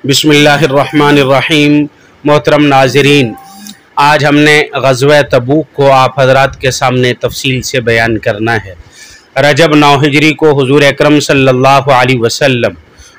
बिस्मिल्लाहिर्रहमानिर्रहीम। मोहतरम नाज़रीन, आज हमने ग़ज़वा तबूक को आप हज़रात के सामने तफसील से बयान करना है। रजब 9 हिजरी को हुज़ूर अकरम सल्लल्लाहु अलैहि वसल्लम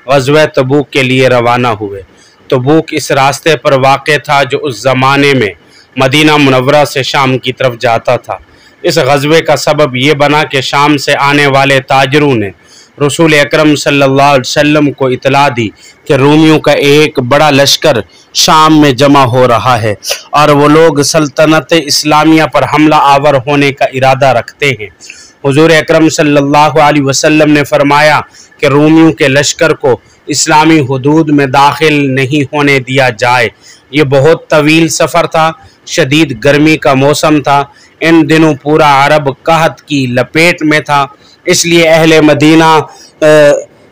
ग़ज़वा तबूक के लिए रवाना हुए। तबूक इस रास्ते पर वाक़ था जो उस ज़माने में मदीना मुनव्वरा से शाम की तरफ जाता था। इस ग़ज़वे का सबब ये बना कि शाम से आने वाले ताजरों ने रसूल अकरम सल्लल्लाहु अलैहि वसल्लम को इतला दी कि रोमियों का एक बड़ा लश्कर शाम में जमा हो रहा है और वो लोग सल्तनत इस्लामिया पर हमला आवर होने का इरादा रखते हैं। हुज़ूर अकरम सल्लल्लाहु अलैहि वसल्लम ने फरमाया कि रोमियों के लश्कर को इस्लामी हुदूद में दाखिल नहीं होने दिया जाए। ये बहुत तवील सफ़र था, शदीद गर्मी का मौसम था, इन दिनों पूरा अरब कहत की लपेट में था, इसलिए अहले मदीना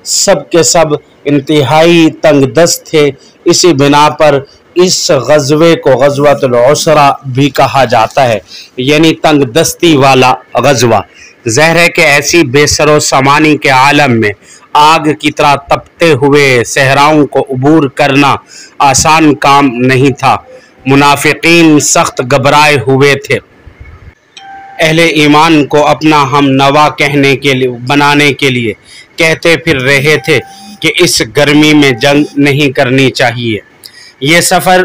सब के सब इंतहाई तंगदस्त थे। इसी बिना पर इस ग़ज़वे को ग़ज़वातुल उसरा भी कहा जाता है, यानी तंगदस्ती वाला ग़ज़वा। ज़हर है कि ऐसी बेसरो समानी के आलम में आग की तरह तपते हुए सहराओं को अबूर करना आसान काम नहीं था। मुनाफिकीन सख्त घबराए हुए थे। अहले ईमान को अपना हम नवा बनाने के लिए कहते फिर रहे थे कि इस गर्मी में जंग नहीं करनी चाहिए। ये सफ़र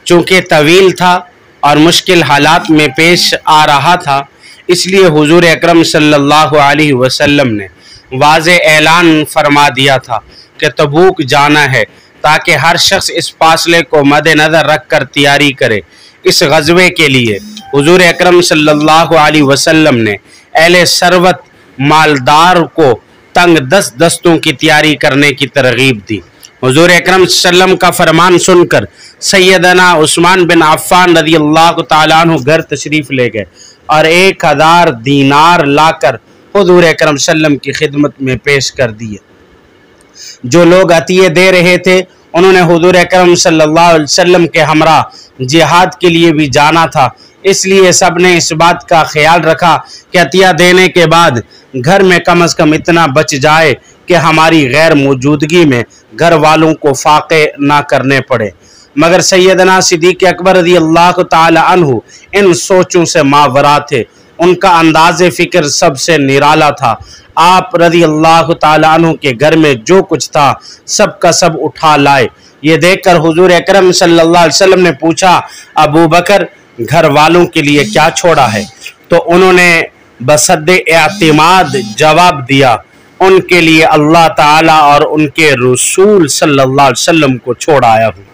चूँकि तवील था और मुश्किल हालात में पेश आ रहा था, इसलिए हुज़ूर अकरम सल्लल्लाहु अलैहि वसल्लम ने वाज़े ऐलान फरमा दिया था कि तबूक जाना है, ताकि हर शख्स इस फासले को मद्देनज़र रख कर तैयारी करे। इस ग़ज़वे के लिए हुज़ूर अकरम सल्लल्लाहु अलैहि वसल्लम ने अहले सरवत मालदार को तंग दस्तों की तैयारी करने की तरगीब दी। हुज़ूर अकरम सल्लल्लाहु का फरमान सुनकर सैयदना उस्मान बिन अफ़्फ़ान रज़ियल्लाहु ताला अन्हु घर तशरीफ़ ले गए और 1000 दीनार लाकर हुज़ूर अकरम सल्लल्लाहु की खिदमत में पेश कर दिए। जो लोग अतिये दे रहे थे उन्होंने हुज़ूर अकरम सल्लल्लाहु अलैहि वसल्लम के हमरा जिहाद के लिए भी जाना था, इसलिए सब ने इस बात का ख्याल रखा कि अतिया देने के बाद घर में कम से कम इतना बच जाए कि हमारी गैर मौजूदगी में घर वालों को फाक़े ना करने पड़े। मगर सैयदना सिद्दीक़ अकबर रज़ियल्लाहु ताला अन्हु इन सोचों से मावरा थे। उनका अंदाज़े फ़िक्र सबसे निराला था। आप रज़ियल्लाहु ताला अन्हु के घर में जो कुछ था सब का सब उठा लाए। ये देखकर हुज़ूर अकरम सल्लल्लाहु अलैहि वसल्लम ने पूछा, अबू बकर घर वालों के लिए क्या छोड़ा है? तो उन्होंने बसद्दे एअतिमाद जवाब दिया, उनके लिए अल्लाह ताला और उनके रसूल सल्लल्लाहु अलैहि वसल्लम को छोड़ आया हूँ।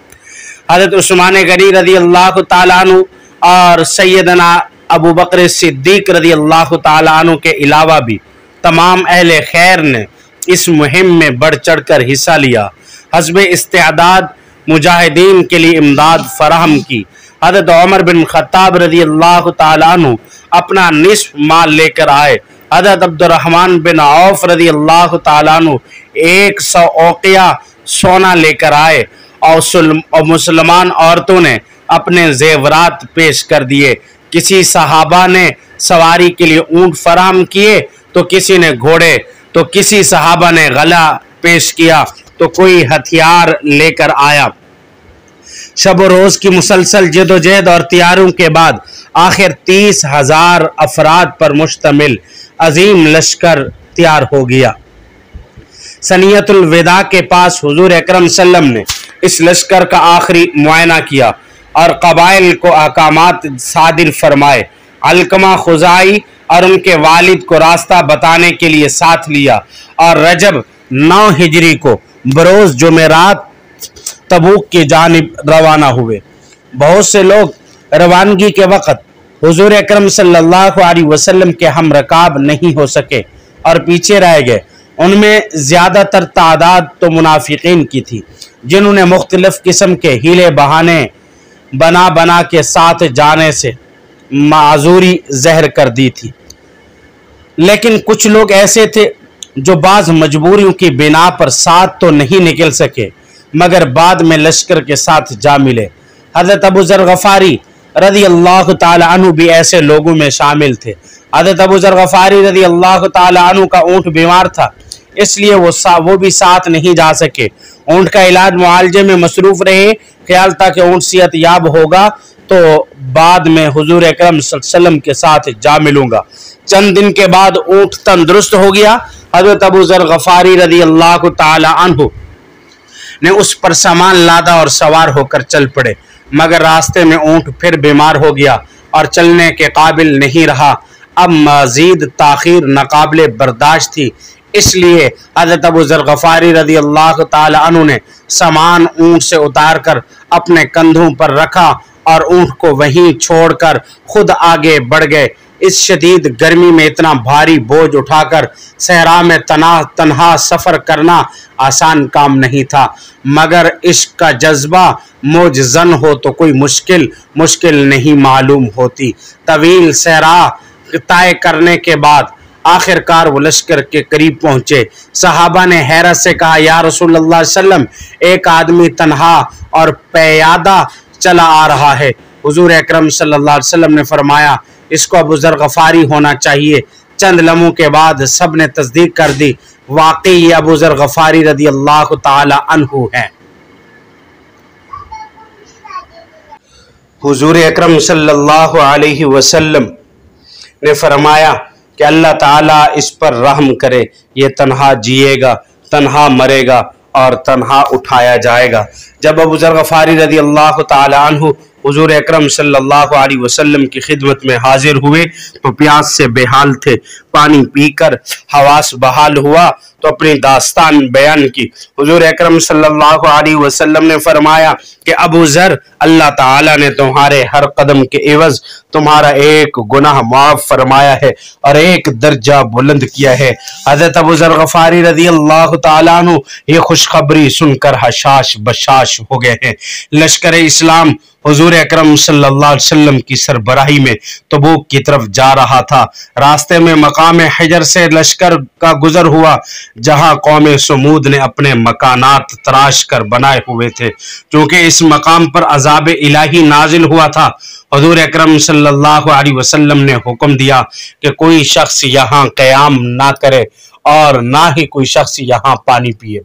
हज़रत उस्मान गनी रज़ियल्लाहु ताला अन्हु और सैयदना अबू बकर सिद्दीक़ रज़ियल्लाहु ताला अन्हु के अलावा भी तमाम अहले खैर ने इस मुहिम में बढ़ चढ़ कर हिस्सा लिया। हस्बे इस्तेदाद मुजाहिदीन के लिए इमदाद फराहम की। हज़रत उमर बिन खत्ताब रज़ियल्लाहु ताला अन्हु अपना निस्फ माल लेकर आए। हज़रत अब्दुर्रहमान बिन औफ रज़ियल्लाहु ताला अन्हु 100 औक़िया सोना लेकर आए और मुसलमान औरतों ने अपने जेवरात पेश कर दिए। किसी सहाबा ने सवारी के लिए ऊँट फराहम किए तो किसी ने घोड़े, तो किसी सहाबा ने गला पेश किया तो कोई हथियार लेकर आया। शब रोज़ की मुसलसल जदोजहद और तैयारों के बाद आखिर 30,000 अफराद पर मुश्तमिल अजीम लश्कर तैयार हो गया। सनियतुल विदा के पास हुज़ूर अकरम सल्लल्लाहु अलैहि वसल्लम ने इस लश्कर का आखिरी मुआयना किया और कबाइल को अहकामात सादिर फरमाए। अलकमा खुज़ाई और उनके वालिद को रास्ता बताने के लिए साथ लिया और रजब 9 हिजरी को बरोज़ जुमेरात तबूक की जानिब रवाना हुए। बहुत से लोग रवानगी के वक़्त हुज़ूर अकरम सल्लल्लाहु अलैहि वसल्लम के हम रकाब नहीं हो सके और पीछे रह गए। उनमें ज़्यादातर तादाद तो मुनाफिकीन की थी, जिन्होंने मुख्तलिफ़ किस्म के हीले बहाने बना के साथ जाने से माजूरी ज़हर कर दी थी। लेकिन कुछ लोग ऐसे थे जो बाज़ मजबूरियों की बिना पर साथ तो नहीं निकल सके, मगर बाद में लश्कर के साथ जा मिले। हज़रत अबू ज़र गफ़ारी रज़ियल्लाहु ताला अन्हु भी ऐसे लोगों में शामिल थे। हज़रत अबू ज़र गफ़ारी रज़ियल्लाहु ताला अन्हु का ऊँट बीमार था, اس لیے وہ بھی ساتھ نہیں جا سکے۔ اونٹ کا علاج معالجے میں مصروف رہے، خیال تھا کہ اونٹ صحت یاب ہوگا تو بعد میں حضور اکرم صلی اللہ علیہ وسلم کے ساتھ جا ملوں گا۔ چند دن کے بعد اونٹ تندرست ہو گیا۔ حضرت ابو ذر غفاری رضی اللہ تعالی عنہ نے اس پر سامان لادا اور سوار ہو کر چل پڑے، مگر راستے میں اونٹ پھر بیمار ہو گیا اور چلنے کے قابل نہیں رہا۔ اب مزید تاخیر ناقابل برداشت تھی، اس لیے حضرت ابو ذر غفاری رضی اللہ تعالی عنہ نے سامان اونٹ سے اتار کر اپنے کندھوں پر رکھا اور اونٹ کو وہیں چھوڑ کر خود آگے بڑھ گئے۔ اس شدید گرمی میں اتنا بھاری بوجھ اٹھا کر صحرا میں تنہا سفر کرنا آسان کام نہیں تھا، مگر عشق کا جذبہ موج زن ہو تو کوئی مشکل نہیں معلوم ہوتی۔ طویل صحرا طے کرنے کے بعد آخر کار وہ لشکر کے قریب پہنچے۔ صحابہ نے حیرت سے کہا، یا رسول اللہ صلی اللہ علیہ وسلم، ایک آدمی تنہا اور پیادہ چلا آ رہا ہے۔ حضور اکرم صلی اللہ علیہ وسلم نے فرمایا، اس کو ابو ذر غفاری ہونا چاہیے۔ چند لمحوں کے بعد سب نے تصدیق کر دی، واقعی یہ ابو ذر غفاری رضی اللہ تعالی عنہ ہے۔ حضور اکرم صلی اللہ علیہ وسلم نے فرمایا کہ اللہ تعالیٰ اس پر رحم کرے، یہ تنہا جیے گا، تنہا مرے گا اور تنہا اٹھایا جائے گا۔ جب ابو ذر غفاری رضی اللہ تعالی عنہ حضور اکرم صلی اللہ علیہ وسلم کی خدمت میں حاضر ہوئے تو پیاس سے بے حال تھے۔ پانی پی کر حواس بحال ہوا تو اپنی داستان بیان کی۔ حضور اکرم صلی اللہ علیہ وسلم نے فرمایا کہ ابو ذر، اللہ تعالیٰ نے تمہارے ہر قدم کے عوض تمہارا ایک گناہ معاف فرمایا ہے اور ایک درجہ بلند کیا ہے۔ حضرت ابو ذر غفاری رضی اللہ تعالیٰ عنہ یہ خوشخبری سن کر حشاش بشاش ہو گئے ہیں۔ لشکر اسلام حضور اکرم صلی اللہ علیہ وسلم کی سربراہی میں تبوک کی طرف جا رہا تھا۔ راستے میں مقام حجر سے لشکر کا گزر ہوا، جہاں قوم سمود نے اپنے مکانات تراش کر بنائے ہوئے تھے۔ چونکہ اس مقام پر عذاب الہی نازل ہوا تھا، حضور اکرم صلی اللہ علیہ وسلم نے حکم دیا کہ کوئی شخص یہاں قیام نہ کرے اور نہ ہی کوئی شخص یہاں پانی پیے۔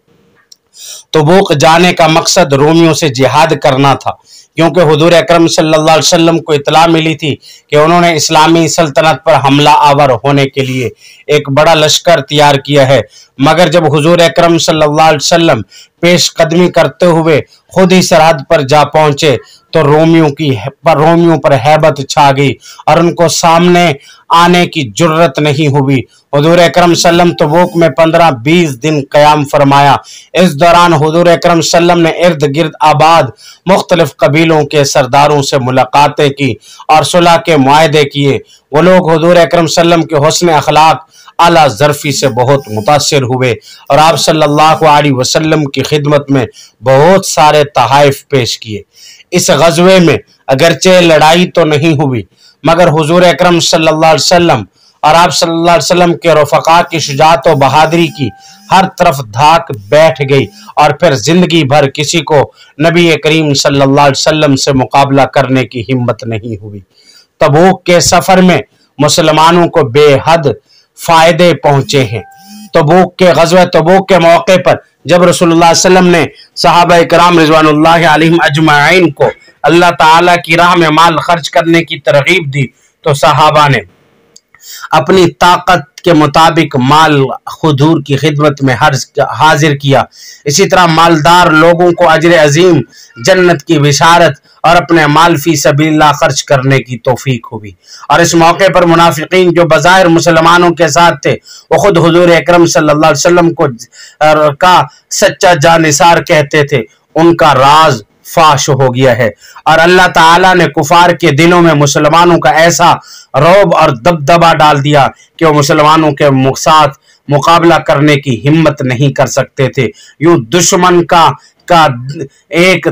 تبوک جانے کا مقصد رومیوں سے جہاد کرنا تھا، کیونکہ حضور اکرم صلی اللہ علیہ وسلم کو اطلاع ملی تھی کہ انہوں نے اسلامی سلطنت پر حملہ آور ہونے کے لیے ایک بڑا لشکر تیار کیا ہے۔ مگر جب حضور اکرم صلی اللہ علیہ وسلم پیش قدمی کرتے ہوئے خود ہی سرحد پر جا پہنچے تو رومیوں پر ہیبت چھا گئی اور ان کو سامنے آنے کی جرت نہیں ہوئی۔ حضور اکرم صلی اللہ علیہ وسلم تبوک میں 15-20 دن قیام فرمایا۔ اس دوران حضور اکرم صلی اللہ علیہ وسلم نے ارد گرد آباد مختلف قبیلوں کے سرداروں سے ملاقاتیں کی اور صلح کے معاہدے کیے۔ وہ لوگ حضور اکرم صلی اللہ علیہ وسلم کے حسن اخلاق، اعلیٰ ظرفی سے بہت متاثر ہوئے اور آپ صلی اللہ علیہ وسلم کی خدمت میں بہت سارے تحائف پیش کیے۔ اس غزوے میں اگرچہ لڑائی تو نہیں ہوئی، مگر حضور اکرم صلی اللہ علیہ وسلم اور آپ صلی اللہ علیہ وسلم کے رفقاء کی شجاعت و بہادری کی ہر طرف دھاک بیٹھ گئی اور پھر زندگی بھر کسی کو نبی کریم صلی اللہ علیہ وسلم سے مقابلہ کرنے کی ہمت نہیں ہوئی۔ تبوک کے سفر میں مسلمانوں کو بے حد فائدے پہنچے ہیں۔ غزوہ تبوک کے موقع پر جب رسول اللہ صلی اللہ علیہ وسلم نے صحابہ کرام رضوان اللہ علیہم اجمعین کو اللہ تعالیٰ کی راہ میں مال خرچ کرنے کی ترغیب دی تو صحابہ نے اپنی طاقت کے مطابق مال حضور کی خدمت میں حاضر کیا۔ اسی طرح مالدار لوگوں کو اجر عظیم، جنت کی بشارت اور اپنے مال فی سبیل اللہ خرچ کرنے کی توفیق ہوئی۔ اور اس موقع پر منافقین جو بظاہر مسلمانوں کے ساتھ تھے، وہ خود حضور اکرم صلی اللہ علیہ وسلم کا سچا جانثار کہتے تھے، ان کا راز فاش ہو گیا ہے اور اللہ تعالیٰ نے کفار کے دلوں میں مسلمانوں کا ایسا رعب اور دبدبہ ڈال دیا کہ وہ مسلمانوں کے ساتھ مقابلہ کرنے کی ہمت نہیں کر سکتے تھے۔ یوں دشمن کا ایک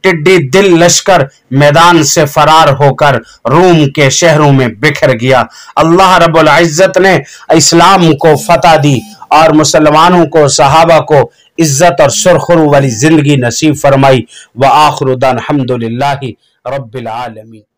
ٹڈی دل لشکر میدان سے فرار ہو کر روم کے شہروں میں بکھر گیا۔ اللہ رب العزت نے اسلام کو فتح دی اور مسلمانوں کو، صحابہ کو عزت اور سرخرو والی زندگی نصیب فرمائی۔ وآخر دعوانا الحمدللہ رب العالمین۔